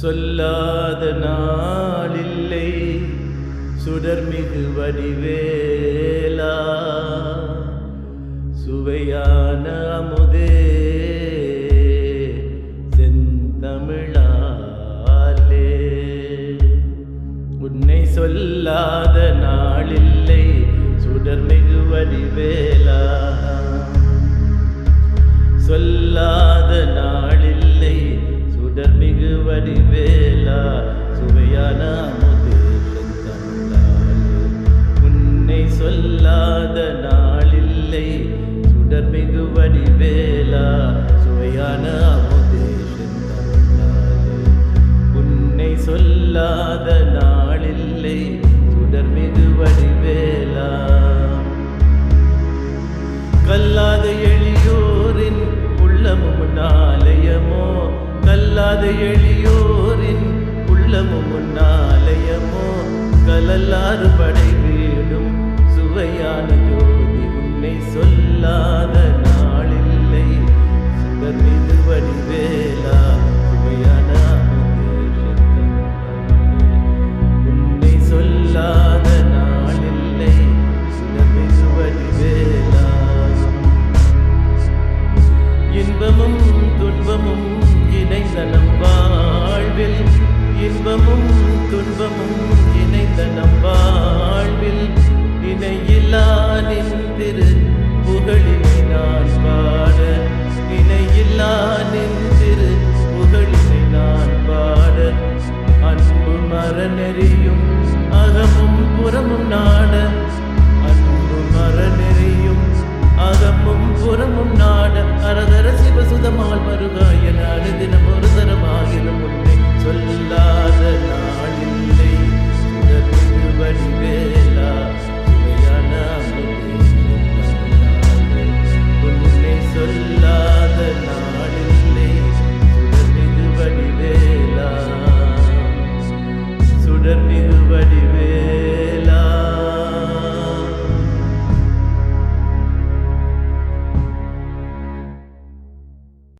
சொல்லாத நாளில்லை சுடர்மிகு வடிவேலா, சுவையான அமுதே செந்தமிழாலே. உன்னை சொல்லாத நாளில்லை சுடர்மிகு வடிவேலா, சொல்லாத நாளில்லை சுடர்மிகு வடிவேலா, சுவையான அமுதே செந்தமிழாலே. உன்னை சொல்லாத நாளில்லை சுடர்மிகு வடிவேலா, சுவையான அமுதே செந்தமிழாலே. உன்னை சொல்லாத நாளில்லை சுடர்மிகு வடிவேலா. கல்லாத எளியோரின் உள்ளமும் நாலயமோ, கல்லாத எளியோரின் உள்ளமும் நாலயமோ, கலல்லாறு படை வீடும் சுவையான ஜோதி. உன்னை சொல்லாத நாளில்லை சுடர்மிகு வடிவேலா.